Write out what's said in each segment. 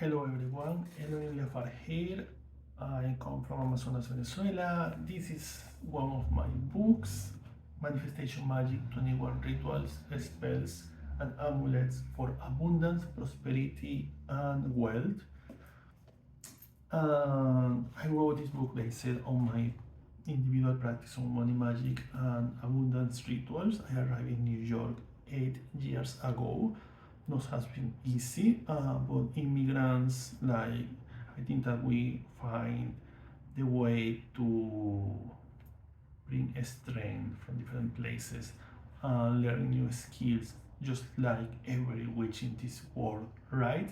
Hello everyone, Elohim Lefar here. I come from Amazonas, Venezuela. This is one of my books, Manifestation Magic 21 Rituals, Spells, and Amulets for Abundance, Prosperity, and Wealth. I wrote this book based on my individual practice on money magic and abundance rituals. I arrived in New York 8 years ago. Not has been easy, but immigrants, like, I think that we find the way to bring strength from different places and learn new skills, just like every witch in this world, right?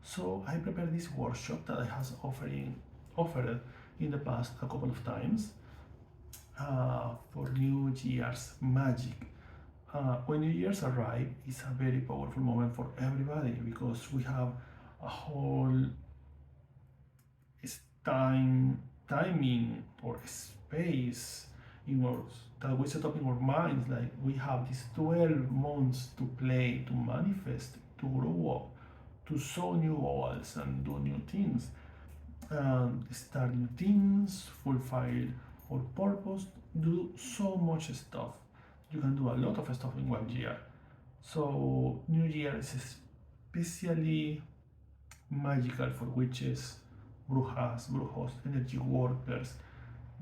So I prepared this workshop that I has offered in the past a couple of times for New Year's magic. When New Year's arrive, it's a very powerful moment for everybody because we have a whole timing or space in our that we set up in our minds. Like we have these 12 months to play, to manifest, to grow up, to sow new goals and do new things, start new things, fulfill our purpose, do so much stuff. You can do a lot of stuff in 1 year. So New Year is especially magical for witches, brujas, brujos, energy workers,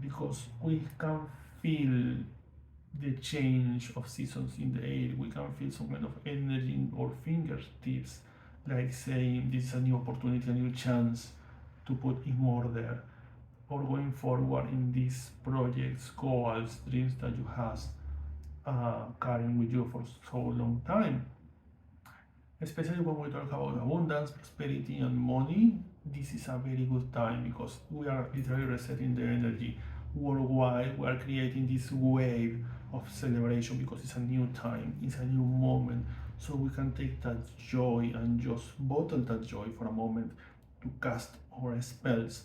because we can feel the change of seasons in the air. We can feel some kind of energy in our fingertips, like saying this is a new opportunity, a new chance to put in order, or going forward in these projects, goals, dreams that you have carrying with you for so long time. Especially when we talk about abundance, prosperity, and money, this is a very good time because we are literally resetting the energy worldwide. We are creating this wave of celebration because it's a new time, it's a new moment. So we can take that joy and just bottle that joy for a moment to cast our spells.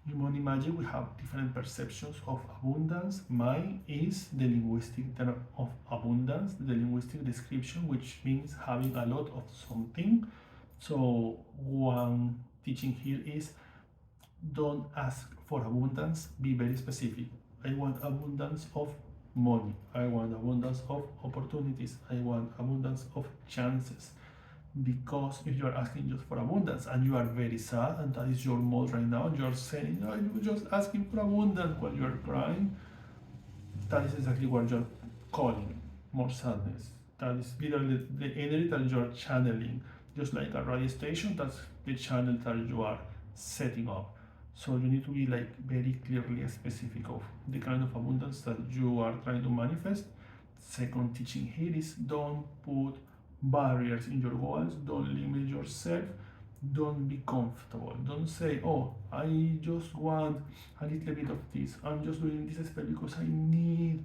In money magic, we have different perceptions of abundance. Mine is the linguistic term of abundance, the linguistic description, which means having a lot of something. So one teaching here is don't ask for abundance, be very specific. I want abundance of money. I want abundance of opportunities. I want abundance of chances. Because if you are asking just for abundance and you are very sad and that is your mode right now, you're saying, no, you're just asking for abundance while you're crying, that is exactly what you're calling more sadness. That is literally the energy that you're channeling. Just like a radio station, that's the channel that you are setting up. So you need to be like very clearly specific of the kind of abundance that you are trying to manifest. Second teaching here is don't put barriers in your goals, don't limit yourself, don't be comfortable, don't say, oh, I just want a little bit of this, I'm just doing this spell because I need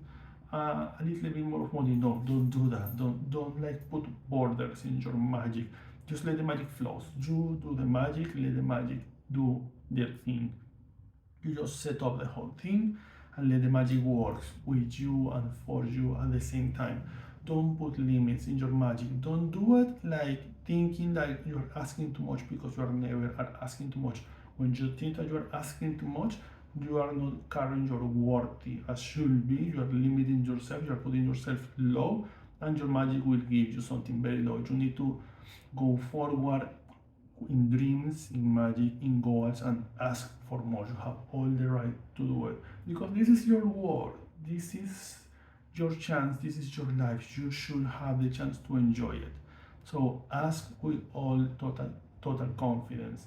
a little bit more of money. No, don't do that. Don't like put borders in your magic. Just let the magic flow. You do the magic, let the magic do their thing. You just set up the whole thing and let the magic work with you and for you at the same time. Don't put limits in your magic. Don't do it like thinking that you're asking too much, because you are never asking too much. When you think that you are asking too much, you are not carrying your worthy as should be. You are limiting yourself, you are putting yourself low, and your magic will give you something very low. You need to go forward in dreams, in magic, in goals, and ask for more. You have all the right to do it because this is your world. This is your chance. This is your life. You should have the chance to enjoy it. So ask with all total confidence.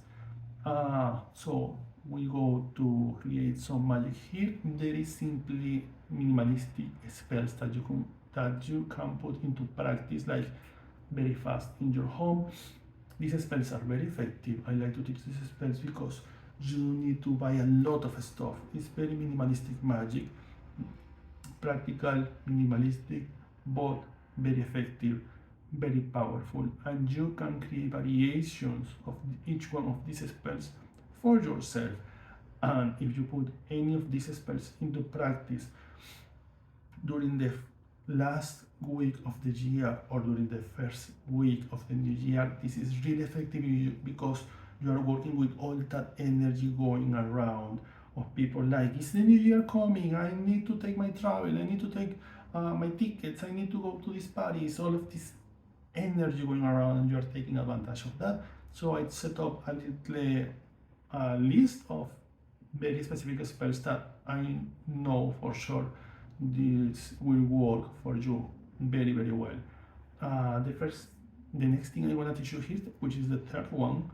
So we go to create some magic here. There is simply minimalistic spells that you can put into practice like very fast in your home. These spells are very effective. I like to teach these spells because you need to buy a lot of stuff. It's very minimalistic magic, practical, minimalistic, but very effective, very powerful, and you can create variations of each one of these spells for yourself. And if you put any of these spells into practice during the last week of the year or during the first week of the new year, this is really effective because You are working with all that energy going around of people like, it's the new year coming, I need to take my travel, I need to take my tickets, I need to go to this party. It's all of this energy going around and you're taking advantage of that. So I set up a little list of very specific spells that I know for sure this will work for you very, very well. The next thing I want to teach you here, which is the third one,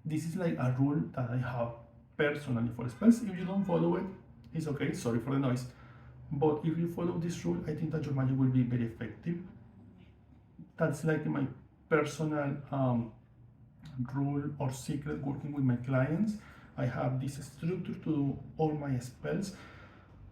this is like a rule that I have personally for spells. If you don't follow it, it's okay. Sorry for the noise. But if you follow this rule, I think that your magic will be very effective. That's like my personal rule or secret working with my clients. I have this structure to do all my spells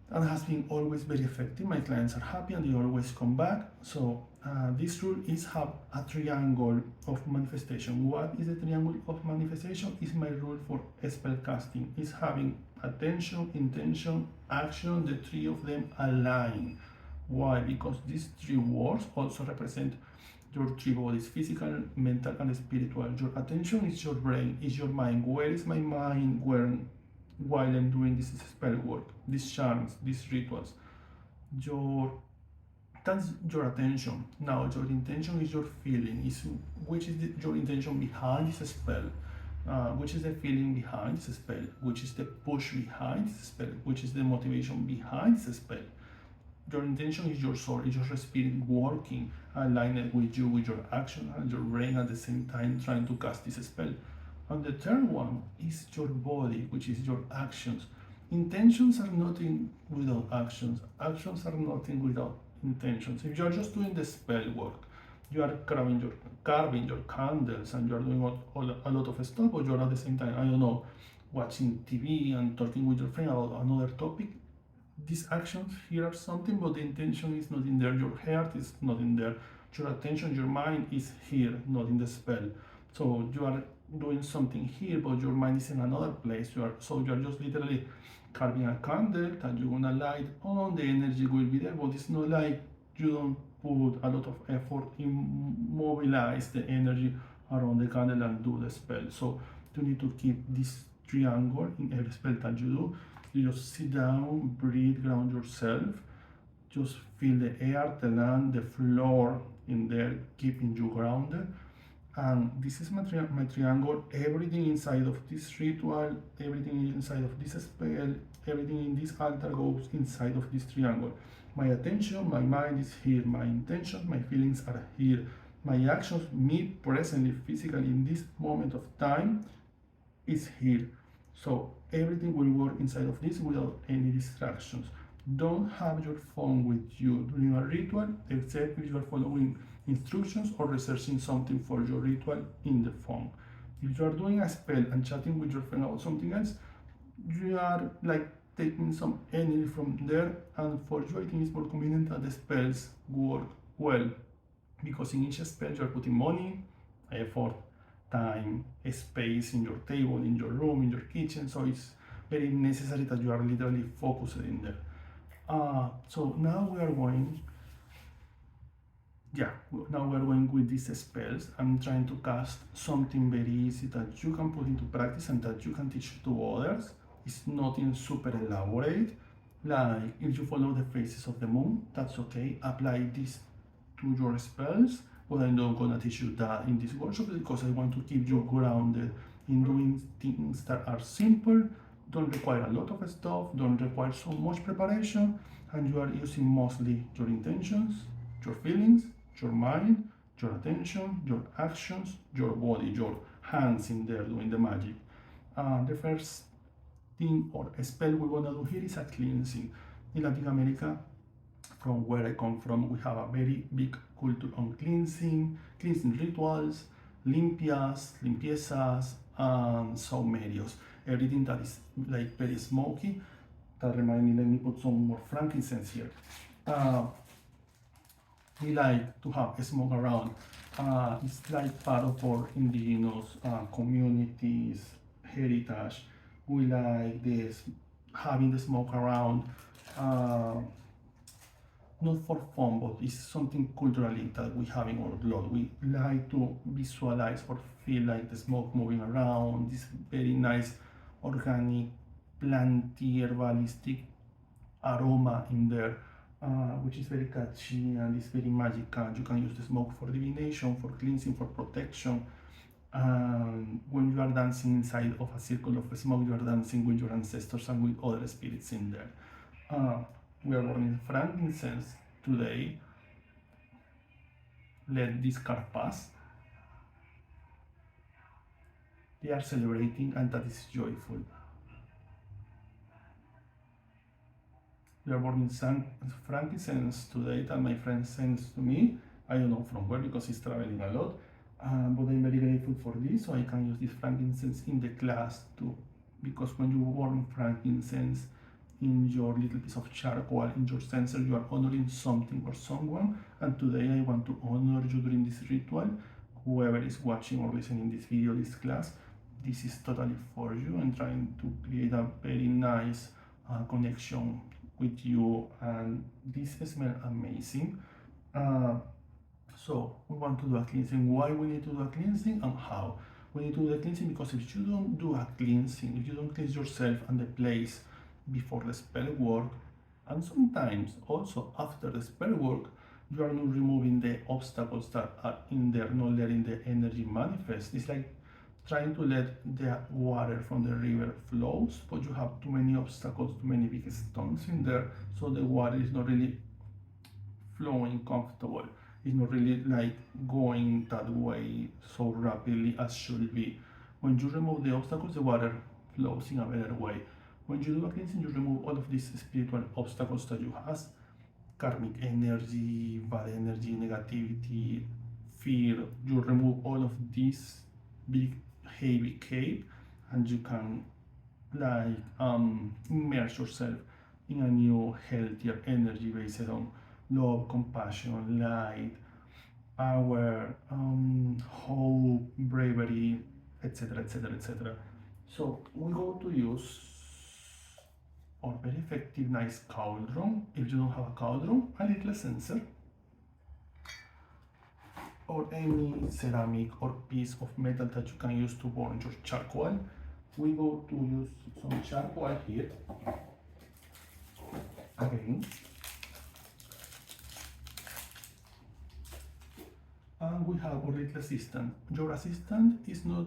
and has been always very effective. My clients are happy and they always come back. So this rule is have a triangle of manifestation. What is the triangle of manifestation? Is my rule for spell casting. Is having attention, intention, action, the three of them align. Why? Because these three words also represent your three bodies: physical, mental, and spiritual. Your attention is your brain, is your mind. Where is my mind while I'm doing this spell work, these charms, these rituals? That's your attention. Now your intention is your feeling. Which is your intention behind this spell? Which is the feeling behind this spell? Which is the push behind this spell? Which is the motivation behind this spell? Your intention is your soul, is your spirit working, aligned with you, with your action and your brain at the same time, trying to cast this spell. And the third one is your body, which is your actions. Intentions are nothing without actions. Actions are nothing without intentions. If you are just doing the spell work, you are carving your candles and you are doing a lot of stuff, but you are at the same time, I don't know, watching TV and talking with your friend about another topic. These actions here are something, but the intention is not in there. Your heart is not in there. Your attention, your mind is here, not in the spell. So you are doing something here, but your mind is in another place. You are just literally carving a candle that you're gonna light on. The energy will be there, but it's not like you don't put a lot of effort in mobilize the energy around the candle and do the spell. So you need to keep this triangle in every spell that you do. You just sit down, breathe, ground yourself. Just feel the air, the land, the floor in there, keeping you grounded. And this is my triangle. Everything inside of this ritual, everything inside of this spell, everything in this altar goes inside of this triangle. My attention, my mind is here. My intention, my feelings are here. My actions, me presently, physically, in this moment of time, is here. So everything will work inside of this without any distractions. Don't have your phone with you during a ritual, except if you are following instructions or researching something for your ritual in the phone. If you are doing a spell and chatting with your friend about something else, you are like taking some energy from there, and for you I think it's more convenient that the spells work well, because in each spell you are putting money, effort, time, space in your table, in your room, in your kitchen. So it's very necessary that you are literally focused in there. So now we are going with these spells. I'm trying to cast something very easy that you can put into practice and that you can teach to others. It's nothing super elaborate. Like if you follow the phases of the moon, that's okay. Apply this to your spells, but I'm not gonna teach you that in this workshop because I want to keep you grounded in doing things that are simple, don't require a lot of stuff, don't require so much preparation, and you are using mostly your intentions, your feelings, your mind, your attention, your actions, your body, your hands in there doing the magic. The first thing or spell we want to do here is a cleansing. In Latin America, from where I come from, we have a very big culture on cleansing rituals, limpiezas, and saumerios. Everything that is like very smoky. That reminds me, let me put some more frankincense here. We like to have smoke around. It's like part of our indigenous communities heritage. We like this having the smoke around. not for fun, but it's something culturally that we have in our blood. We like to visualize or feel like the smoke moving around, this very nice organic, planty, herbalistic aroma in there, which is very catchy and is very magical. You can use the smoke for divination, for cleansing, for protection. When you are dancing inside of a circle of smoke, you are dancing with your ancestors and with other spirits in there. We are burning frankincense today. Let this card pass. They are celebrating, and that is joyful. We are burning frankincense today that my friend sends to me. I don't know from where because he's traveling a lot. But I'm very grateful for this, so I can use this frankincense in the class too. Because when you burn frankincense in your little piece of charcoal, in your censer, you are honoring something or someone. And today I want to honor you during this ritual. Whoever is watching or listening this video, this class, this is totally for you. I'm trying to create a very nice connection with you, and this smells amazing. So we want to do a cleansing. Why we need to do a cleansing and how? We need to do the cleansing because if you don't do a cleansing, if you don't cleanse yourself and the place before the spell work, and sometimes also after the spell work, you are not removing the obstacles that are in there, not letting the energy manifest. It's like trying to let the water from the river flows, but you have too many obstacles, too many big stones in there, so the water is not really flowing comfortable. It's not really like going that way so rapidly as should be. When you remove the obstacles, the water flows in a better way. When you do a cleansing, you remove all of these spiritual obstacles that you have, karmic energy, bad energy, negativity, fear. You remove all of this big heavy cape, and you can like immerse yourself in a new healthier energy based on love, compassion, light, power, hope, bravery, etc., etc., etc. So we go to use a very effective, nice cauldron. If you don't have a cauldron, a little censer, or any ceramic or piece of metal that you can use to burn your charcoal. We go to use some charcoal here. Again. And we have our little assistant. Your assistant is not,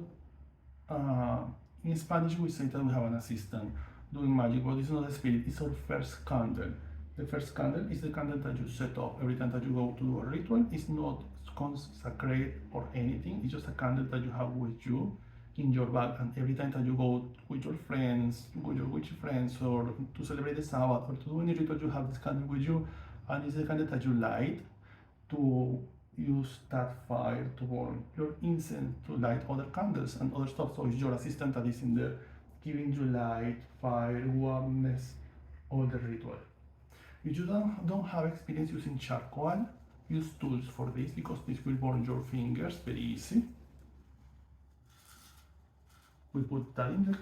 in Spanish we say that we have an assistant doing magic, but it's not a spirit, it's our first candle. The first candle is the candle that you set up every time that you go to do a ritual. It's not consecrated or anything, it's just a candle that you have with you in your bag, and every time that you go with your friends, with your witchy friends, or to celebrate the Sabbath, or to do any ritual, you have this candle with you, and it's the candle that you light to use that fire to burn your incense, to light other candles and other stuff. So it's your assistant that is in there giving you light, fire, warmness, all the ritual. If you don't have experience using charcoal, use tools for this because this will burn your fingers very easy. We put that in the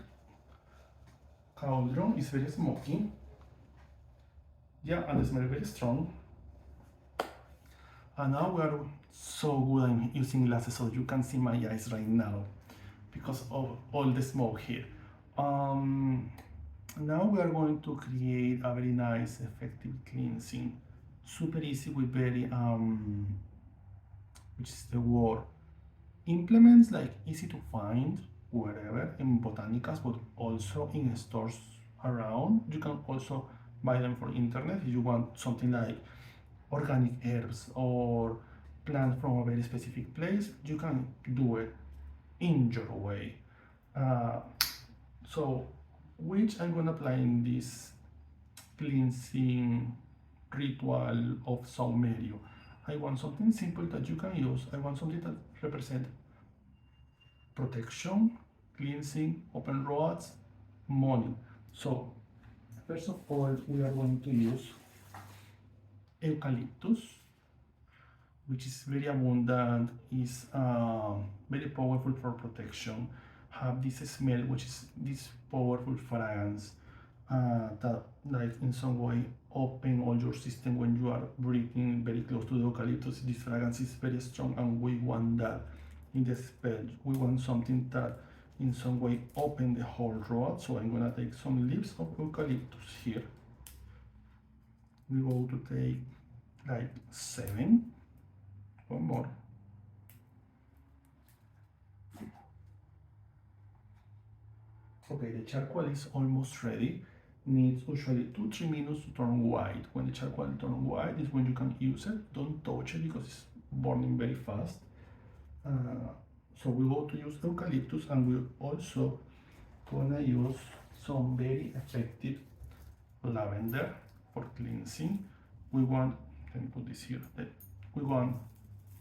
cauldron. It's very smoky. Yeah, and the smell is very strong. And now we are so good. I'm using glasses so you can see my eyes right now because of all the smoke here. Now we are going to create a very nice, effective cleansing. Super easy with very, which is the word, implements, like easy to find wherever in botanicals, but also in stores around. You can also buy them for internet if you want something like organic herbs or plants from a very specific place. You can do it in your way. So which I'm going to apply in this cleansing ritual of Saumerio. I want something simple that you can use. I want something that represents protection, cleansing, open roads, money. So first of all, we are going to use eucalyptus, which is very abundant, is very powerful for protection, have this smell, which is this powerful fragrance. that like in some way open all your system when you are breathing very close to the eucalyptus. This fragrance is very strong and we want that in the spell. We want something that in some way open the whole rod. So I'm gonna take some leaves of eucalyptus here. We go to take like 7, one more. Okay, the charcoal is almost ready. Needs usually 2-3 minutes to turn white. When the charcoal turns white is when you can use it. Don't touch it because it's burning very fast. So we go to use eucalyptus, and we also gonna use some very effective lavender for cleansing. We want, let me put this here, we want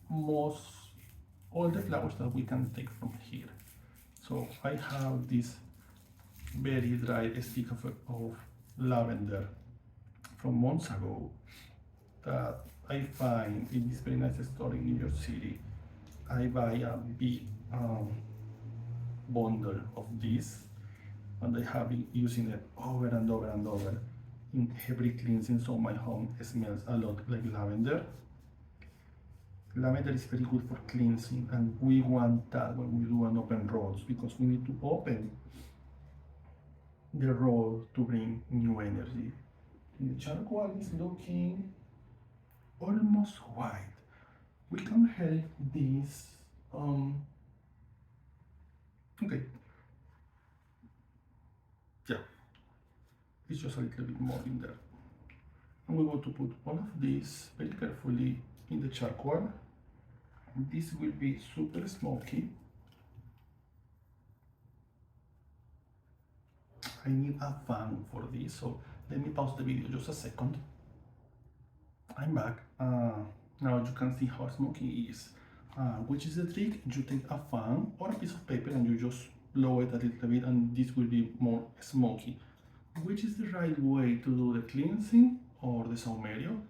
most all the flowers that we can take from here. So I have this very dry stick of lavender from months ago that I find in this very nice store in New York City. I buy a big bundle of this, and I have been using it over and over and over in every cleansing, so my home smells a lot like lavender. Lavender is very good for cleansing, and we want that when we do an open rolls, because we need to open the roll to bring new energy. The charcoal is looking almost white. We can help this. Okay, yeah, it's just a little bit more in there. And we want to put all of this very carefully in the charcoal. This will be super smoky. I need a fan for this, so let me pause the video just a second. I'm back. Now you can see how smoky it is. Which is the trick? You take a fan or a piece of paper and you just blow it a little bit, and this will be more smoky. Which is the right way to do the cleansing or the saumerio?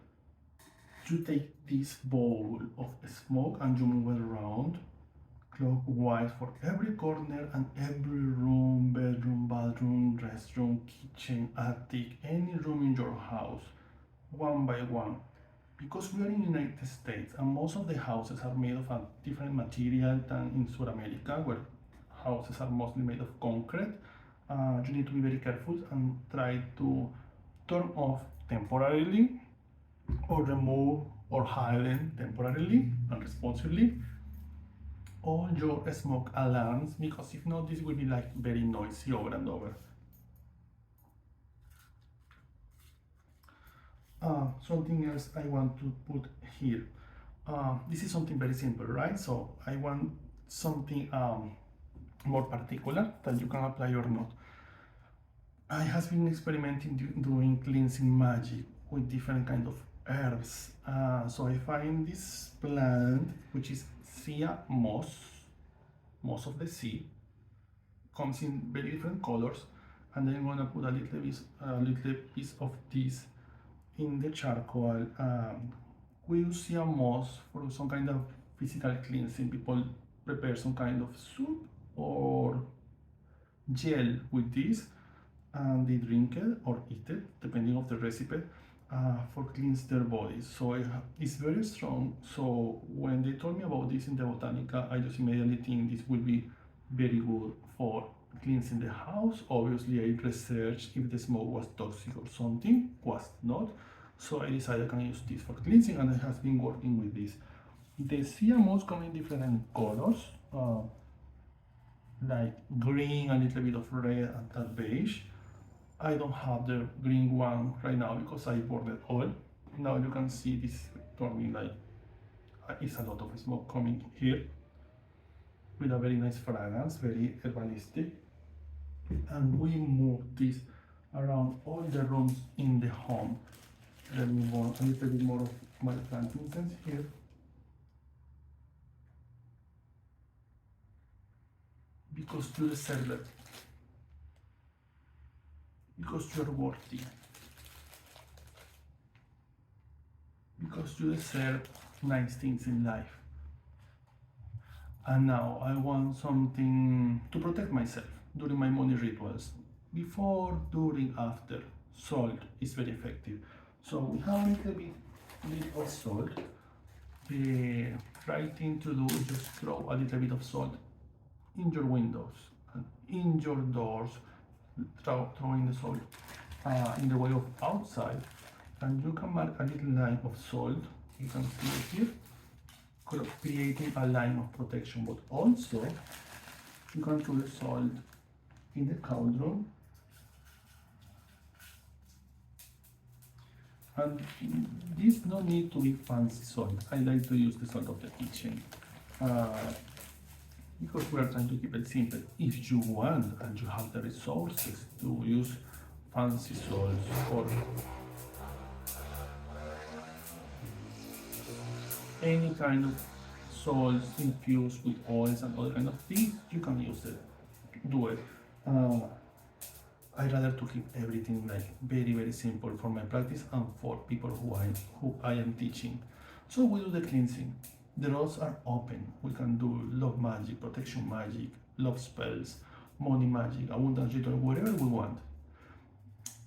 You take this bowl of smoke and you move it around clockwise for every corner and every room, bedroom, bathroom, restroom, kitchen, attic, any room in your house, one by one. Because we are in the United States and most of the houses are made of a different material than in South America, where houses are mostly made of concrete, you need to be very careful and try to turn off temporarily or remove or hide temporarily and responsibly all your smoke alarms, because if not, this will be like very noisy over and over. Something else I want to put here. This is something very simple, right? So I want something more particular that you can apply or not. I have been experimenting doing cleansing magic with different kind of herbs. So I find this plant, which is sea moss of the sea, comes in very different colors, and then I'm gonna put a little piece of this in the charcoal. We use sea moss for some kind of physical cleansing. People prepare some kind of soup or gel with this, and they drink it or eat it depending of the recipe, for cleanse their bodies. So it's very strong. So when they told me about this in the Botanica, I just immediately think this will be very good for cleansing the house. Obviously I researched if the smoke was toxic or something, was not. So I decided I can use this for cleansing, and I have been working with this. The sea moss come in different colors, like green, a little bit of red, and that beige. I don't have the green one right now because I burned it all. Now you can see this turning like it's a lot of smoke coming here with a very nice fragrance, very herbalistic. And we move this around all the rooms in the home. Let me move a little bit more of my plant incense here. Because you deserve it. Because you're worthy. Because you deserve nice things in life. And now I want something to protect myself during my money rituals. before, during, after. Salt is very effective. So we have a little bit of salt. The right thing to do is just throw a little bit of salt in your windows and in your doors, throwing the salt in the way of outside. And you can mark a little line of salt. You can see it here, creating a line of protection. But also, you can throw the salt in the cauldron. And this no need to be fancy salt. I like to use the salt of the kitchen because we are trying to keep it simple. If you want and you have the resources to use fancy salts or any kind of salts infused with oils and other kind of things, you can use it. Do it. I rather to keep everything like very simple for my practice and for people who I am teaching. So we do the cleansing. The rods are open. We can do love magic, protection magic, love spells, money magic, abundance ritual, whatever we want.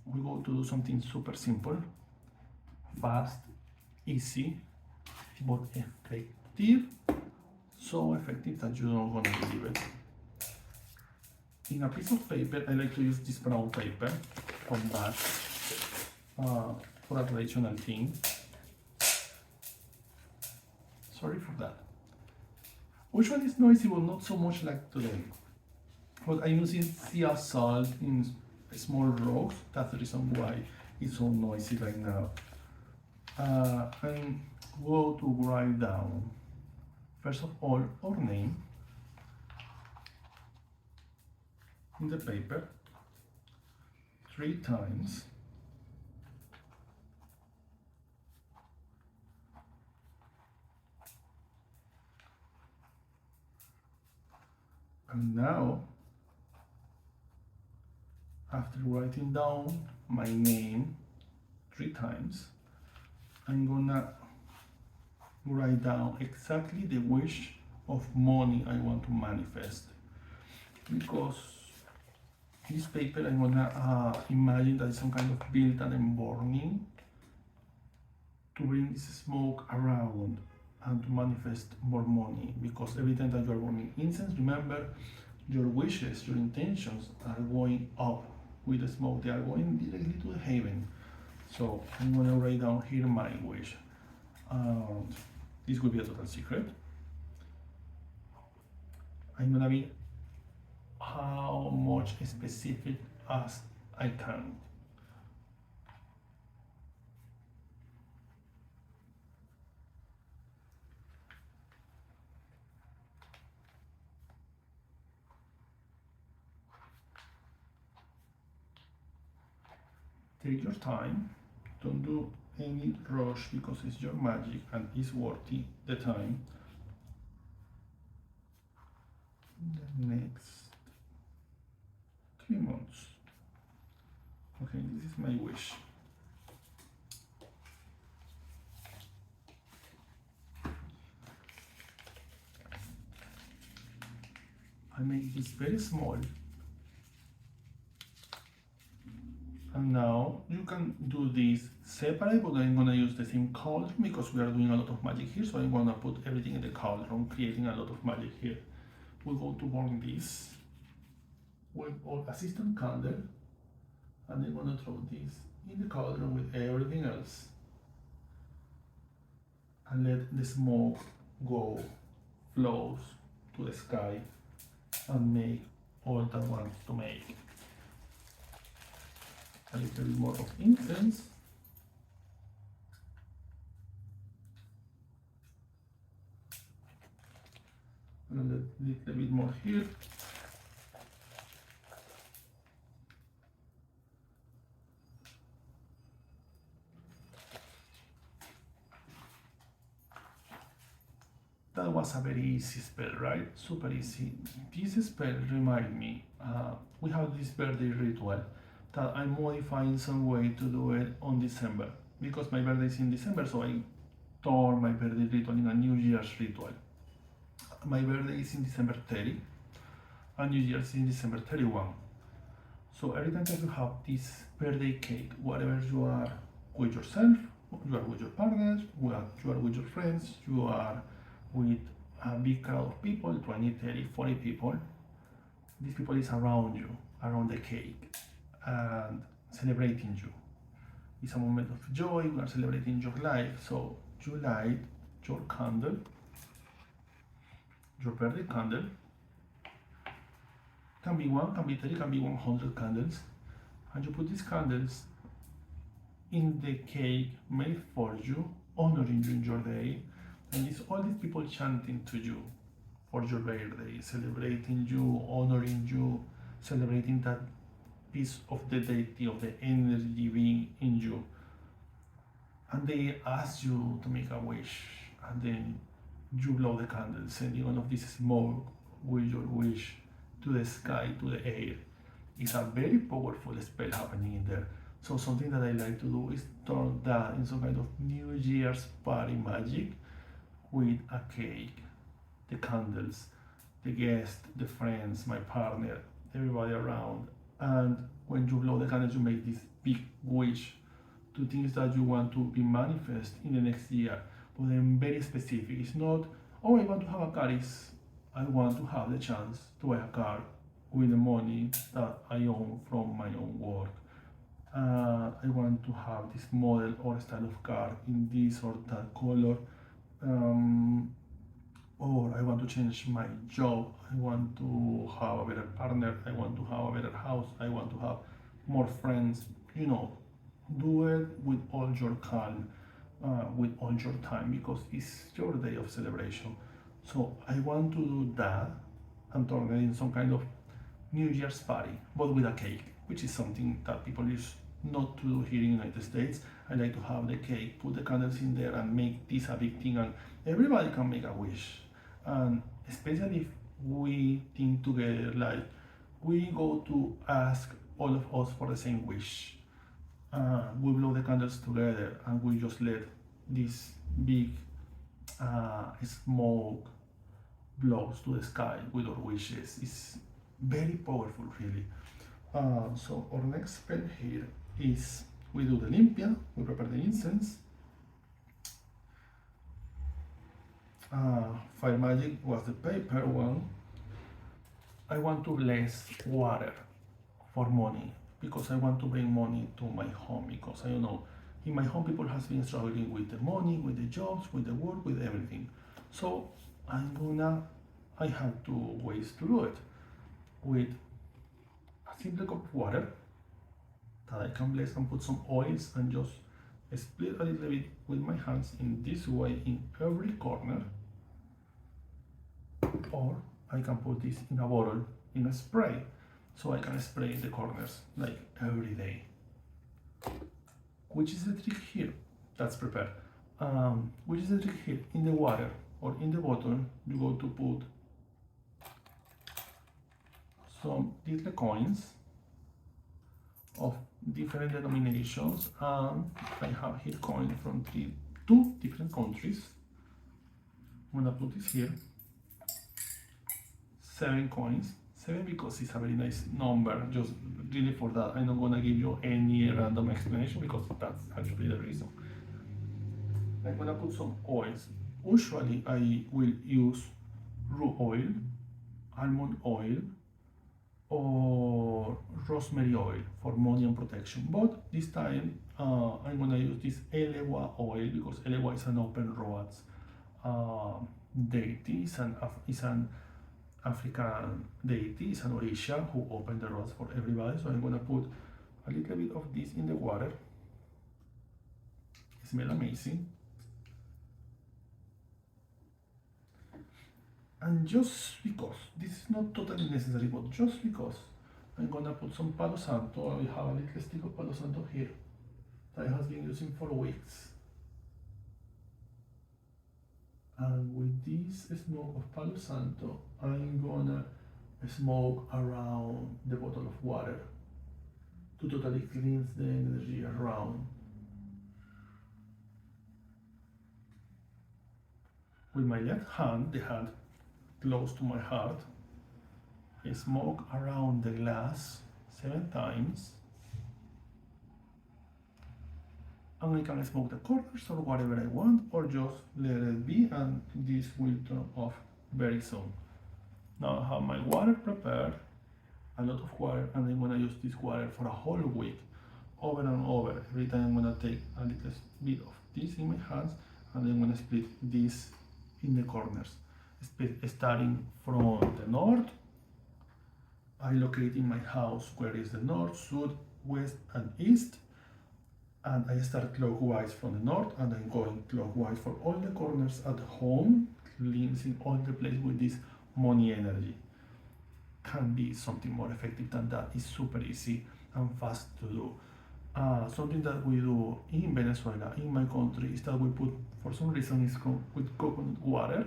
We go to do something super simple, fast, easy, but effective. So effective that you don't gonna believe it. In a piece of paper, I like to use this brown paper from that for a traditional thing. Sorry for that. Which one is noisy, but not so much like today. But I'm using sea salt in small rocks. That's the reason why it's so noisy right now. And go to write down, first of all, our name in the paper 3 times. And now, after writing down my name 3 times, I'm gonna write down exactly the wish of money I want to manifest. Because this paper, I'm gonna imagine that it's some kind of build that I'm burning to bring this smoke around and to manifest more money. Because every time that you are burning incense, remember your wishes, your intentions are going up with the smoke. They are going directly to the heaven. So I'm gonna write down here my wish. This will be a total secret. I'm gonna be how much specific as I can. Take your time, don't do any rush because it's your magic and it's worthy the time. The next 3 months. Okay, this is my wish. I make this very small. And now you can do this separate, but I'm gonna use the same cauldron because we are doing a lot of magic here. So I'm gonna put everything in the cauldron, creating a lot of magic here. We're going to burn this with our assistant candle, and I'm gonna throw this in the cauldron with everything else, and let the smoke go, flows to the sky, and make all that I want to make. A little bit more of incense. And a little bit more here. That was a very easy spell, right? Super easy. This spell reminds me, we have this birthday ritual that I'm modifying some way to do it on December. Because my birthday is in December, so I turn my birthday ritual in a New Year's ritual. My birthday is in December 30, and New Year's is in December 31. So So every time that you have this birthday cake, whatever you are with yourself, you are with your partners, you are with your friends, you are with a big crowd of people, 20, 30, 40 people. These people is around you, around the cake, and celebrating you. It's a moment of joy, we are celebrating your life. So you light your candle, your birthday candle. Can be 1, can be 30, can be 100 candles. And you put these candles in the cake made for you, honoring you in your day. And it's all these people chanting to you for your birthday, celebrating you, honoring you, celebrating that piece of the deity, of the energy being in you. And they ask you to make a wish, and then you blow the candle, sending all of this smoke with your wish to the sky, to the air. It's a very powerful spell happening in there. So something that I like to do is turn that in some kind of New Year's party magic with a cake, the candles, the guests, the friends, my partner, everybody around. And when you blow the candles, you make this big wish to things that you want to be manifest in the next year. But then very specific. It's not, oh, I want to have a car. It's, I want to have the chance to buy a car with the money that I own from my own work. I want to have this model or style of car in this or that color. Or I want to change my job. I want to have a better partner. I want to have a better house. I want to have more friends. You know, do it with all your calm, with all your time, because it's your day of celebration. So I want to do that and turn it in some kind of New Year's party, but with a cake, which is something that people used not to do here in the United States. I like to have the cake, put the candles in there, and make this a big thing, and everybody can make a wish. And especially if we think together, like we go to ask all of us for the same wish. We blow the candles together, and we just let this big smoke blows to the sky with our wishes. It's very powerful, really. So our next spell here is we do the limpia, we prepare the incense. Fire magic was the paper one. I want to bless water for money, because I want to bring money to my home, because I don't know, in my home people has been struggling with the money, with the jobs, with the work, with everything. So I have two ways to do it. With a simple cup of water that I can bless and put some oils and just split a little bit with my hands in this way in every corner. Or I can put this in a bottle in a spray, so I can spray in the corners like every day. Which is the trick here? That's prepared. Which is the trick here? In the water or in the bottle, you go to put some little coins of different denominations, and I have here coins from two different countries. I'm gonna put this here. 7 coins. 7 because it's a very nice number, just really for that. I'm not gonna give you any random explanation because that's actually the reason. I'm gonna put some oils. Usually I will use rue oil, almond oil, or rosemary oil for money and protection. But this time I'm gonna use this Elewa oil, because Elewa is an open roads deity. It's an African deity, is an Orisha who opened the roads for everybody. So I'm gonna put a little bit of this in the water. It smells amazing. And just because, this is not totally necessary, but just because, I'm gonna put some Palo Santo. I have a little stick of Palo Santo here that I have been using for weeks. And with this smoke of Palo Santo, I'm gonna smoke around the bottle of water to totally cleanse the energy around. With my left hand, the hand close to my heart, I smoke around the glass, 7 times, and I can smoke the corners or whatever I want, or just let it be, and this will turn off very soon. Now I have my water prepared, a lot of water, and I'm gonna use this water for a whole week, over and over. Every time I'm gonna take a little bit of this in my hands, and I'm gonna split this in the corners, starting from the north. I locate in my house where is the north, south, west, and east, and I start clockwise from the north, and I'm going clockwise for all the corners at home, cleansing all the place with this money energy. Can be something more effective than that. It's super easy and fast to do. Something that we do in Venezuela, in my country, is that we put, for some reason, it's with coconut water.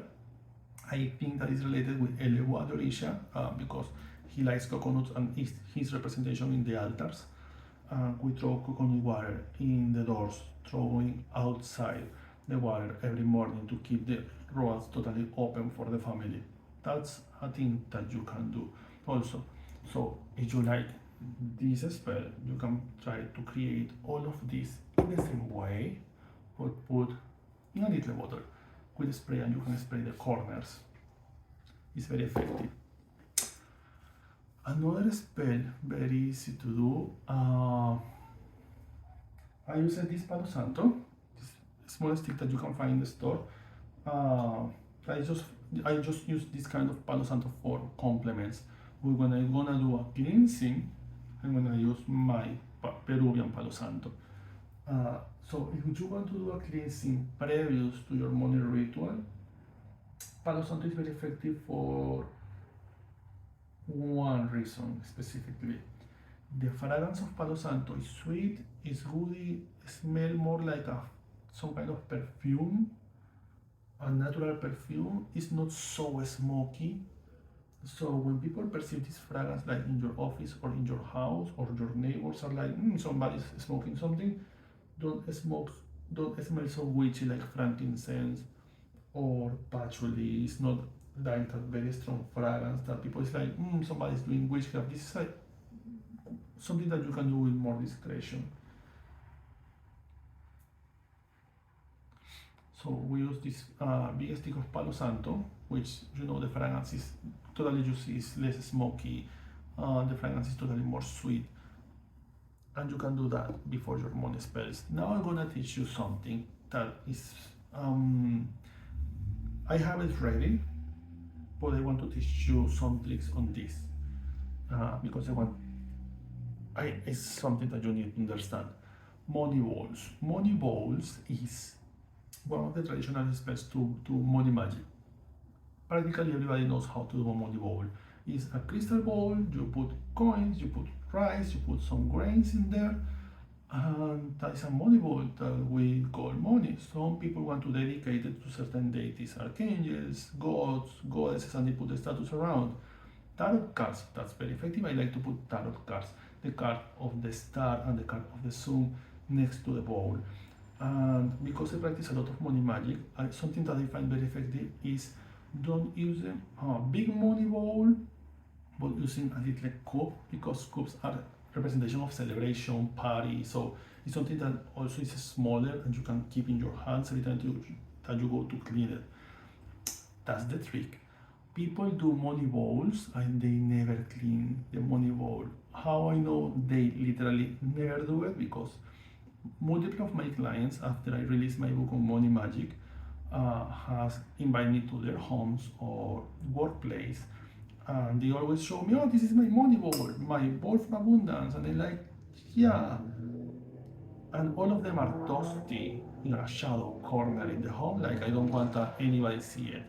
I think that is related with Elewa de Orisha, because he likes coconuts and his representation in the altars. We throw coconut water in the doors, throwing outside the water every morning to keep the roads totally open for the family. That's a thing that you can do also. So if you like this spell, you can try to create all of this in the same way, but put in a little water with spray, and you can spray the corners. It's very effective. Another spell, very easy to do. I use this Palo Santo, this small stick that you can find in the store. I just use this kind of Palo Santo for complements. When I'm gonna do a cleansing, I'm gonna use my Peruvian Palo Santo. So if you want to do a cleansing previous to your money ritual, Palo Santo is very effective for one reason specifically. The fragrance of Palo Santo is sweet, is woody, smell more like some kind of perfume, a natural perfume. It's not so smoky. So when people perceive this fragrance, like in your office or in your house, or your neighbors are like, somebody's smoking something, don't smell so witchy like frankincense or patchouli. It's not like that very strong fragrance that people is like, somebody's doing witchcraft. This is like something that you can do with more discretion. So we use this big stick of Palo Santo, which the fragrance is totally juicy, is less smoky. The fragrance is totally more sweet, and you can do that before your money spells. Now I'm gonna teach you something that is I have it ready, but I want to teach you some tricks on this because it's something that you need to understand. Money balls. Money balls is one of the traditional spells to money magic. Practically everybody knows how to do a money ball. It's a crystal ball, you put coins, you put rice, you put some grains in there, and that is a money ball that we call money. Some people want to dedicate it to certain deities, archangels, gods, goddesses, and they put the status around. Tarot cards, that's very effective. I like to put tarot cards, the card of the star and the card of the sun next to the bowl. And because I practice a lot of money magic, something that I find very effective is don't use a big money bowl, but using a little cup, because cups are representation of celebration, party. So it's something that also is smaller and you can keep in your hands every time that you go to clean it. That's the trick. People do money bowls and they never clean the money bowl. How I know they literally never do it? Because multiple of my clients, after I release my book on money magic, has invited me to their homes or workplace, and they always show me, this is my money bowl, my bowl for abundance, and they're like, yeah. And all of them are dusty in a shadow corner in the home, like I don't want anybody see it.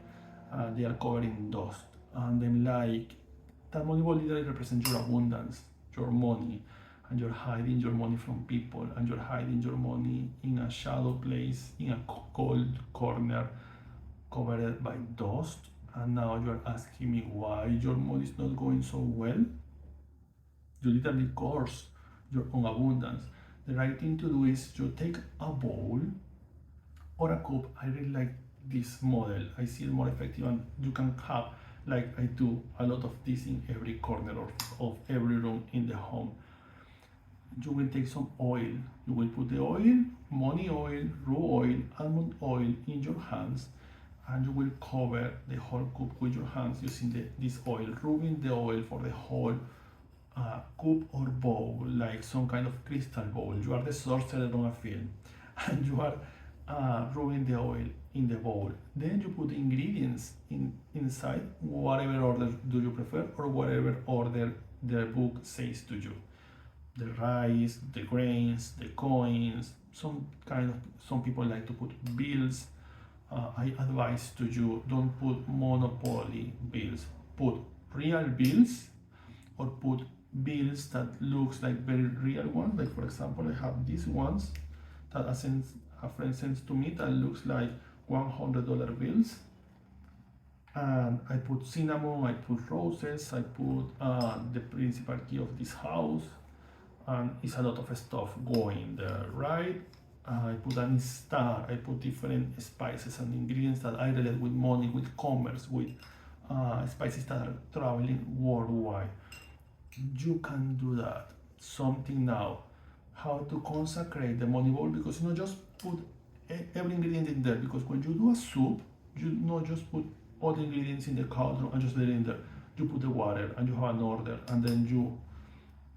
They are covered in dust, and I'm like, that money bowl literally represents your abundance, your money, and you're hiding your money from people, and you're hiding your money in a shadow place, in a cold corner, covered by dust. And now you're asking me why your money is not going so well? You literally curse your own abundance. The right thing to do is you take a bowl or a cup. I really like this model. I see it more effective, and you can have like I do a lot of this in every corner of every room in the home. You will take some oil. You will put the oil, money oil, raw oil, almond oil in your hands, and you will cover the whole cup with your hands using this oil, rubbing the oil for the whole cup or bowl, like some kind of crystal bowl. You are the sorcerer on a film, and you are rubbing the oil in the bowl. Then you put the ingredients inside, whatever order do you prefer, or whatever order the book says to you. The rice, the grains, the coins, some people like to put bills. I advise to you, don't put monopoly bills. Put real bills, or put bills that looks like very real ones. Like for example, I have these ones that a friend sends to me that looks like $100 bills. And I put cinnamon, I put roses, I put the principal key of this house, and it's a lot of stuff going there, right? I put a star, I put different spices and ingredients that I relate with money, with commerce, with spices that are traveling worldwide. You can do that. Something now. How to consecrate the money bowl, because just put every ingredient in there, because when you do a soup, you not just put all the ingredients in the cauldron and just let it in there. You put the water and you have an order, and then you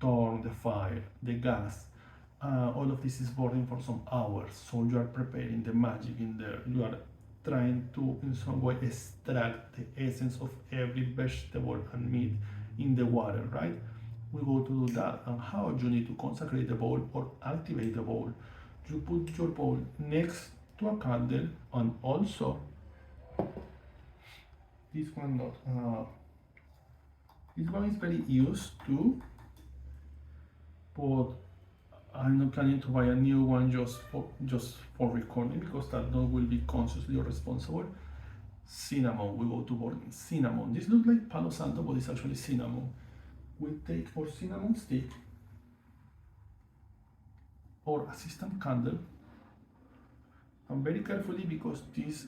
turn the fire, the gas. All of this is burning for some hours, so you are preparing the magic in there. You are trying to in some way extract the essence of every vegetable and meat in the water, right? We go to do that. And how you need to consecrate the bowl or activate the bowl. You put your bowl next to a candle, and also this one not. This one is very used to, but I'm not planning to buy a new one just for recording, because that dog will be consciously responsible. Cinnamon, we go to burn cinnamon. This looks like Palo Santo, but it's actually cinnamon. We take our cinnamon stick or assistant candle, and very carefully, because this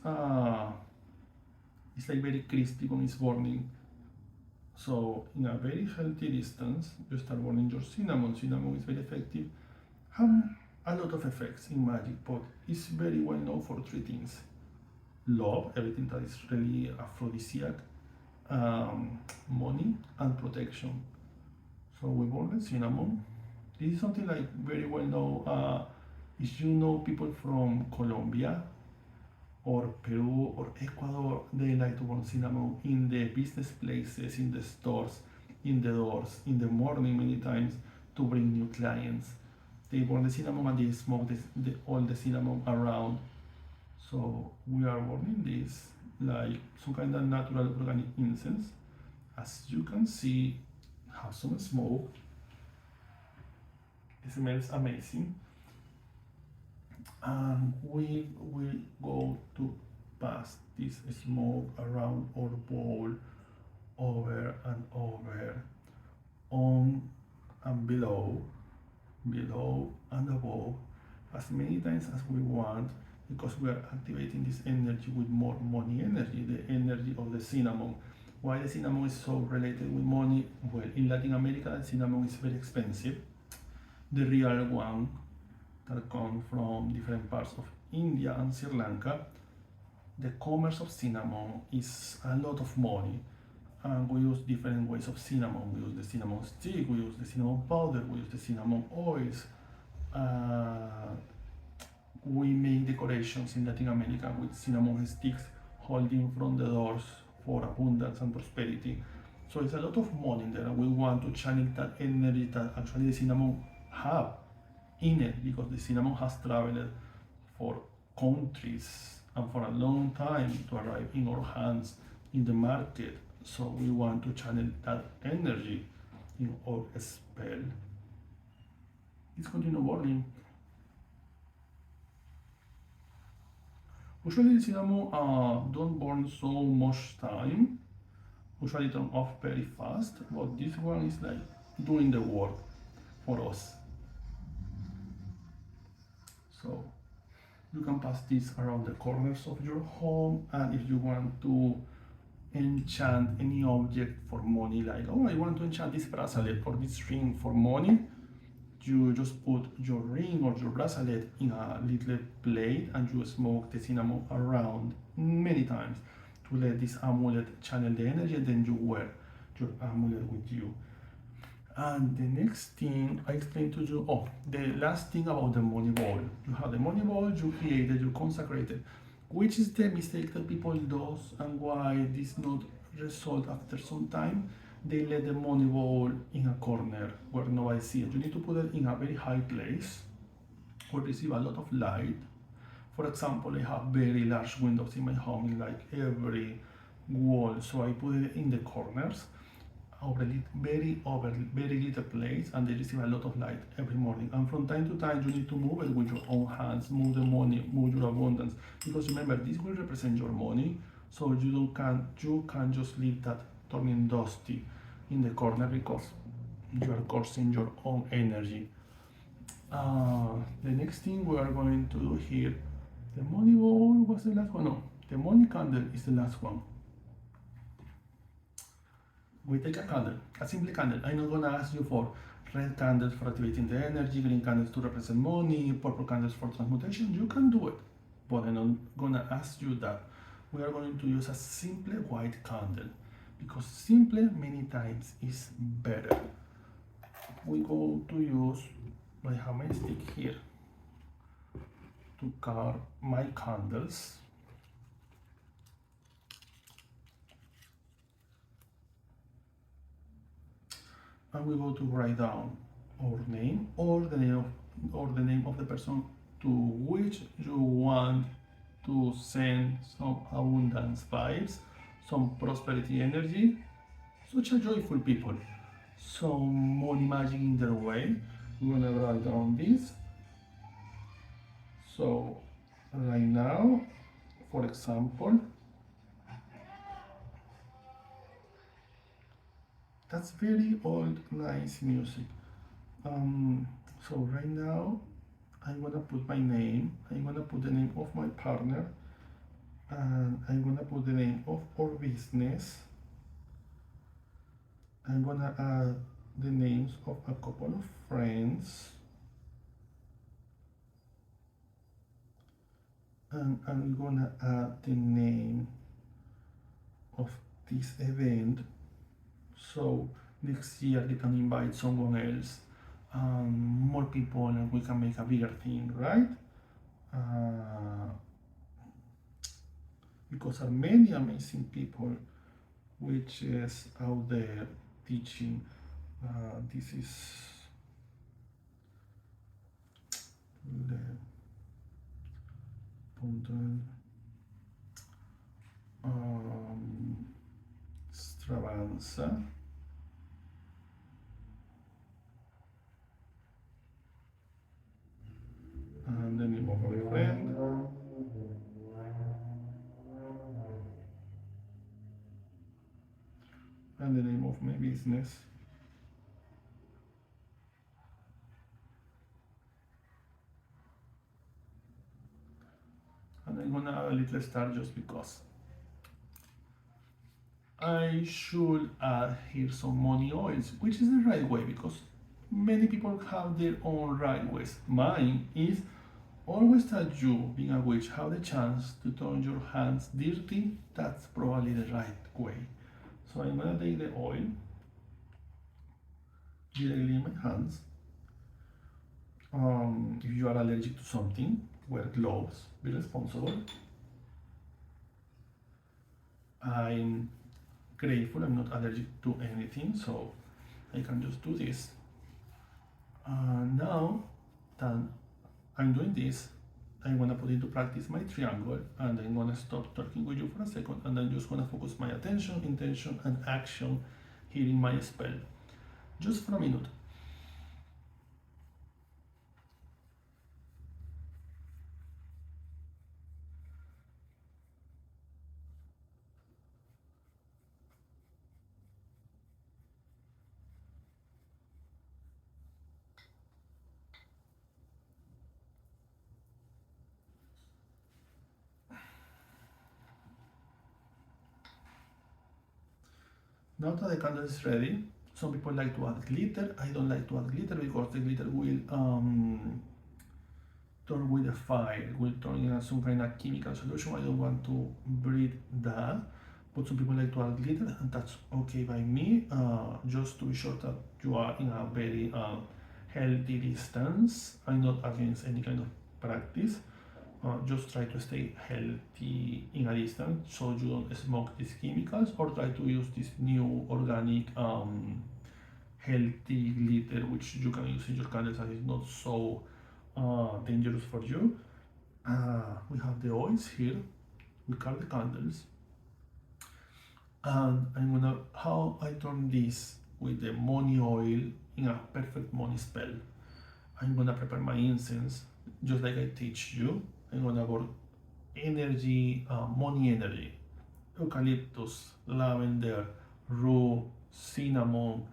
is like very crispy when it's burning. So in a very healthy distance, you start burning your cinnamon. Cinnamon is very effective. Have a lot of effects in magic, but it's very well known for three things: love, everything that is really aphrodisiac, money, and protection. So we burn the cinnamon. This is something like very well known. If you know people from Colombia or Peru or Ecuador, they like to burn cinnamon in the business places, in the stores, in the doors, in the morning many times, to bring new clients. They burn the cinnamon and they smoke all the cinnamon around. So we are burning this like some kind of natural organic incense. As you can see, have some smoke. It smells amazing. And we will go to pass this smoke around our bowl, over and over, on and below and above, as many times as we want, because we are activating this energy with more money energy, the energy of the cinnamon. Why the cinnamon is so related with money? Well, in Latin America, the cinnamon is very expensive. The real one that come from different parts of India and Sri Lanka, the commerce of cinnamon is a lot of money. And we use different ways of cinnamon. We use the cinnamon stick, we use the cinnamon powder, we use the cinnamon oils. We make decorations in Latin America with cinnamon sticks holding from the doors for abundance and prosperity. So it's a lot of money in there, and we want to channel that energy that actually the cinnamon have in it, because the cinnamon has traveled for countries and for a long time to arrive in our hands in the market. So we want to channel that energy in our spell. Let's continue burning. Usually the cinnamon don't burn so much time. Usually turn off very fast, but this one is like doing the work for us. So you can pass this around the corners of your home, and if you want to enchant any object for money, like, oh, I want to enchant this bracelet or this ring for money. You just put your ring or your bracelet in a little plate and you smoke the cinnamon around many times to let this amulet channel the energy, and then you wear your amulet with you. And the next thing I explained to you, oh, the last thing about the money ball. You have the money ball, you created, you consecrated. Which is the mistake that people do and why this not result after some time? They let the money ball in a corner where nobody sees it. You need to put it in a very high place where receive a lot of light. For example, I have very large windows in my home in like every wall, so I put it in the corners very little place, and they receive a lot of light every morning. And from time to time you need to move it with your own hands, move the money, move your abundance, because remember, this will represent your money, so you can't just leave that turning dusty in the corner because you are causing your own energy. The next thing we are going to do here, the money ball was the last one. No, the money candle is the last one. We take a candle, a simple candle. I'm not gonna ask you for red candles for activating the energy, green candles to represent money, purple candles for transmutation. You can do it, but I'm not gonna ask you that. We are going to use a simple white candle because simple many times is better. We go to use, I have my stick here to carve my candles. And we go to write down our name or the name of the person to which you want to send some abundance vibes, some prosperity energy, such a joyful people, some money magic in their way. We're gonna write down this. So right now, for example, that's very old, nice music. So right now, I'm gonna put my name, I'm gonna put the name of my partner, and I'm gonna put the name of our business. I'm gonna add the names of a couple of friends, and I'm gonna add the name of this event, so next year you can invite someone else, more people, and we can make a bigger thing, right? Because there are many amazing people which is out there teaching. This is the Bundle Stravanza. And the name of my friend. And the name of my business. And I'm gonna add a little star just because. I should add here some money oils, which is the right way because many people have their own right ways. Mine is always that you, being a witch, have the chance to turn your hands dirty. That's probably the right way. So I'm gonna take the oil directly in my hands. If you are allergic to something, wear gloves, be responsible. I'm grateful I'm not allergic to anything, so I can just do this. Now that I'm doing this, I'm gonna put into practice my triangle, and I'm gonna stop talking with you for a second, and I'm just gonna focus my attention, intention, and action here in my spell, just for a minute. Now that the candle is ready, some people like to add glitter. I don't like to add glitter because the glitter will turn with the fire, will turn in some kind of chemical solution. I don't want to breathe that. But some people like to add glitter, and that's okay by me. Just to be sure that you are in a very healthy distance. I'm not against any kind of practice. Just try to stay healthy in a distance so you don't smoke these chemicals, or try to use this new organic healthy glitter which you can use in your candles and is not so dangerous for you. We have the oils here, we carve the candles, and I'm gonna how I turn this with the money oil in a perfect money spell. I'm gonna prepare my incense just like I teach you. I'm gonna work energy, money energy, eucalyptus, lavender, rue, cinnamon,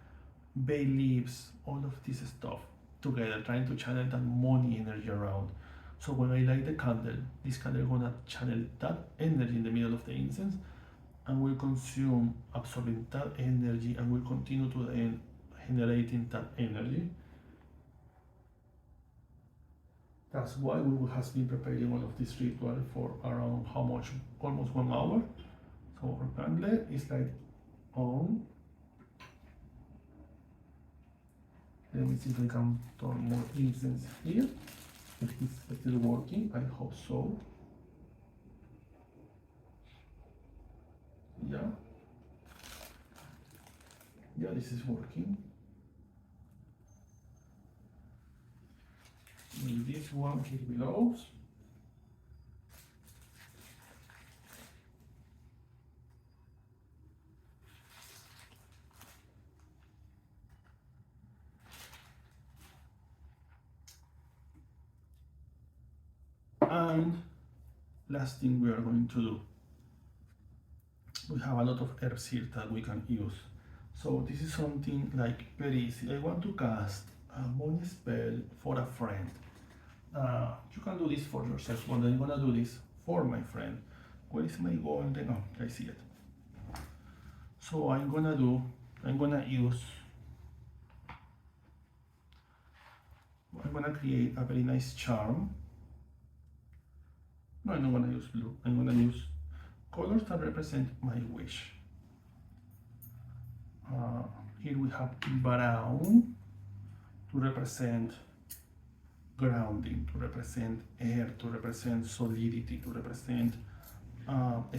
bay leaves, all of this stuff together, trying to channel that money energy around. So when I light the candle, this candle gonna channel that energy in the middle of the incense, and will consume, absorbing that energy, and will continue to then generating that energy. That's why we have been preparing all of this ritual for around how much? Almost 1 hour. So our candle is like on. Let me see if I can turn more incense here. If it's still working, I hope so. Yeah. Yeah, this is working. And this one here below. And last thing we are going to do, we have a lot of herbs here that we can use. So this is something like very easy. I want to cast a money spell for a friend. You can do this for yourself, but I'm gonna do this for my friend. Where is my golden? Oh, I see it. So I'm gonna use, I'm gonna create a very nice charm. No, I'm not gonna use blue. I'm gonna use colors that represent my wish. Here we have brown to represent grounding, to represent air, to represent solidity, to represent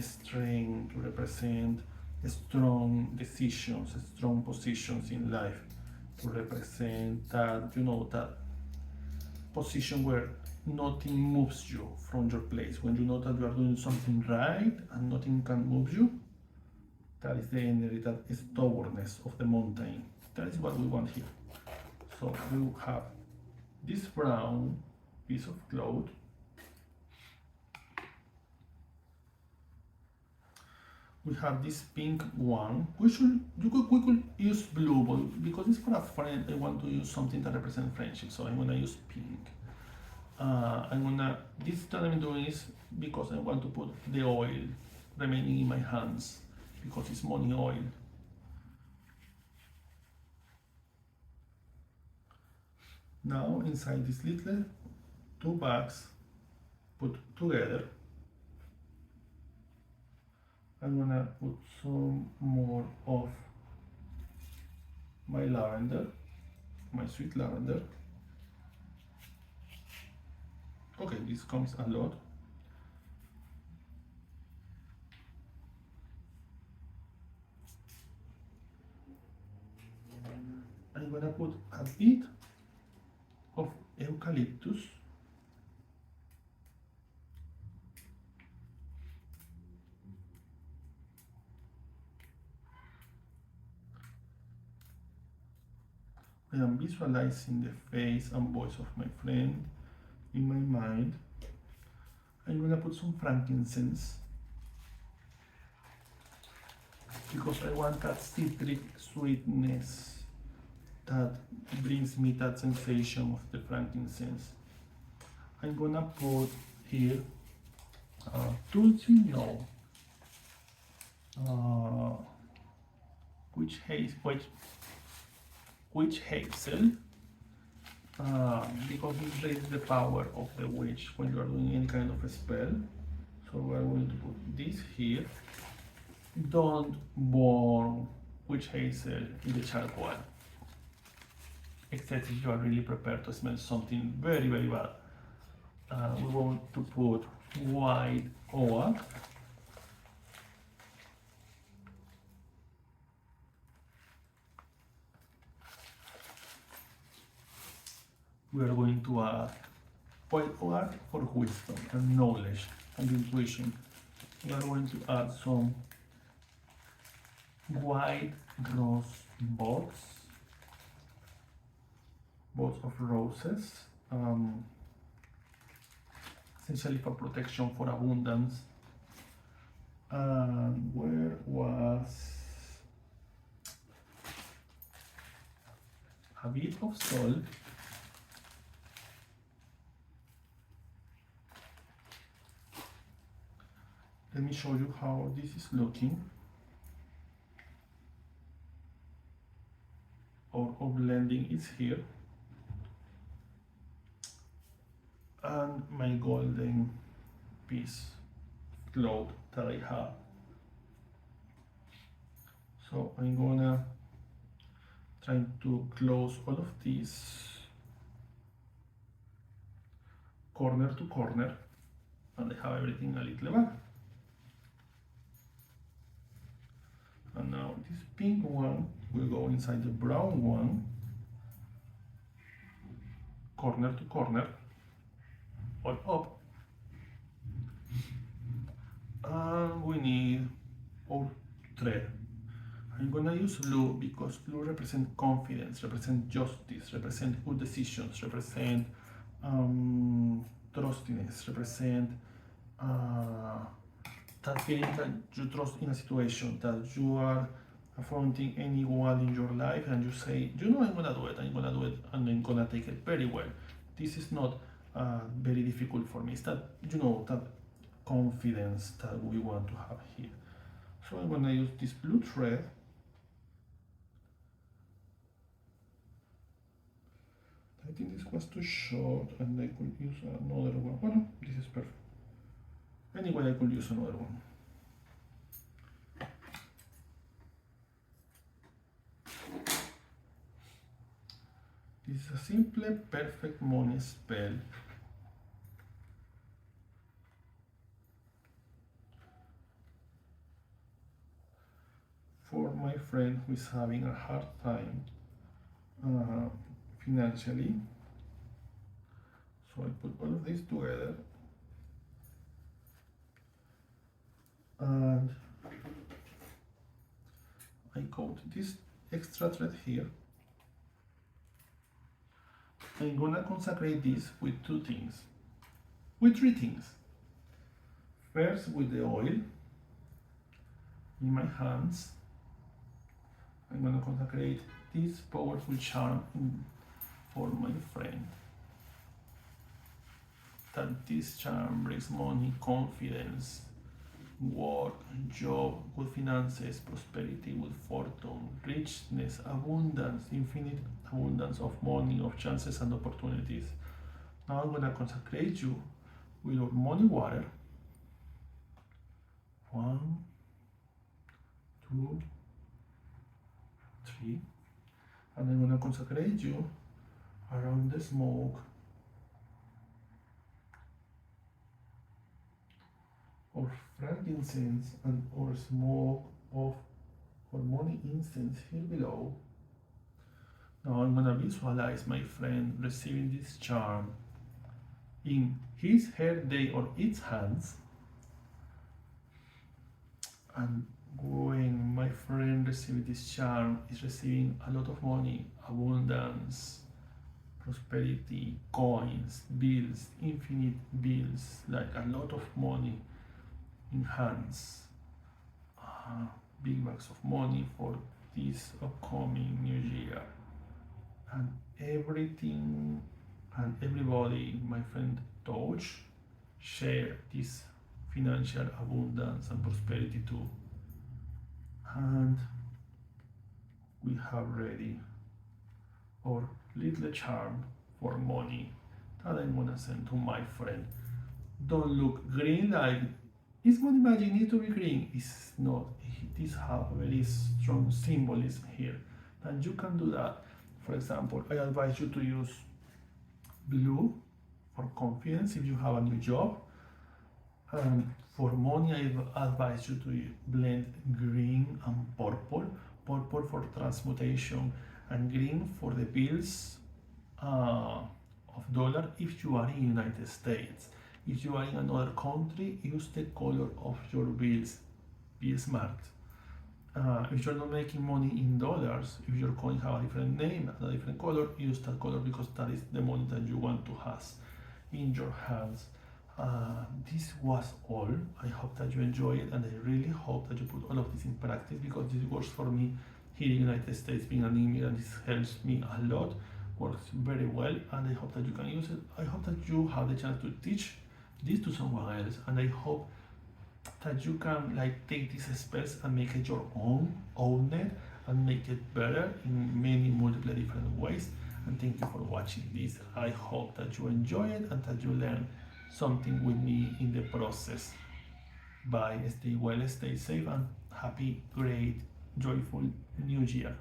strength, to represent strong decisions, strong positions in life, to represent that, that position where nothing moves you from your place. When you know that you are doing something right and nothing can move you, that is the energy, that is stubbornness of the mountain. That is what we want here. So we have this brown piece of cloth. We have this pink one. We could use blue, but because it's for a friend, I want to use something that represents friendship. So I'm gonna use pink. This that I'm doing is because I want to put the oil remaining in my hands, because it's money oil. Now inside these little 2 bags put together, I'm gonna put some more of my lavender, my sweet lavender. Okay, this comes a lot. I'm gonna put a bit of eucalyptus. I am visualizing the face and voice of my friend in my mind. I'm gonna put some frankincense because I want that citric sweetness that brings me that sensation of the frankincense. I'm gonna put here tulsi, no, witch hazel, because this raises the power of the witch when you are doing any kind of a spell. So we are going to put this here. Don't burn witch hazel in the charcoal, except if you are really prepared to smell something very, very bad. We want to put white oak. We are going to add white oak for wisdom and knowledge and intuition. We are going to add some white rose buds of roses, essentially for protection, for abundance. And where was a bit of salt. Let me show you how this is looking. Our blending is here. And my golden piece cloth that I have. So I'm gonna try to close all of these corner to corner, and I have everything a little back. And now this pink one will go inside the brown one, corner to corner, all up. And we need our thread. I'm gonna use blue because blue represents confidence, represents justice, represents good decisions, represents trustiness, represents that feeling that you trust in a situation, that you are affronting anyone in your life and you say, you know, I'm gonna do it, and I'm gonna take it very well. This is not very difficult for me. It's that, you know, that confidence that we want to have here. So I'm gonna use this blue thread. I think this was too short and I could use another one. Well, no, this is perfect. Anyway, I could use another one. This is a simple, perfect money spell. For my friend who is having a hard time financially. So I put all of this together. And I coat this extra thread here. I'm gonna consecrate this with three things. First, with the oil in my hands, I'm gonna consecrate this powerful charm for my friend. That this charm brings money, confidence, work, job, good finances, prosperity, good fortune, richness, abundance, infinite abundance of money, of chances and opportunities. Now I'm going to consecrate you with your money water. 1, 2, 3. And I'm going to consecrate you around the smoke or frankincense and or smoke of hormone incense here below. Now I'm gonna visualize my friend receiving this charm in his, her, they, or its hands. And when my friend receives this charm, is receiving a lot of money, abundance, prosperity, coins, bills, infinite bills, like a lot of money in hands, big bags of money for this upcoming new year, and everything and everybody my friend touch share this financial abundance and prosperity too. And we have ready our little charm for money that I'm gonna send to my friend. Don't look green like it's money magic need to be green. It's not. This have very strong symbolism here. And you can do that. For example, I advise you to use blue for confidence if you have a new job. And for money, I advise you to blend green and purple. Purple for transmutation and green for the bills of dollar if you are in United States. If you are in another country, use the color of your bills. Be smart. If you're not making money in dollars, if your coin have a different name and a different color, use that color because that is the money that you want to have in your hands. This was all. I hope that you enjoy it, and I really hope that you put all of this in practice because this works for me here in the United States. Being an immigrant, this helps me a lot, works very well, and I hope that you can use it. I hope that you have the chance to teach this to someone else, and I hope that you can like take these spells and make it your own it, and make it better in many multiple different ways. And thank you for watching this. I hope that you enjoy it and that you learn something with me in the process. Bye, stay well, stay safe, and happy, great, joyful new year.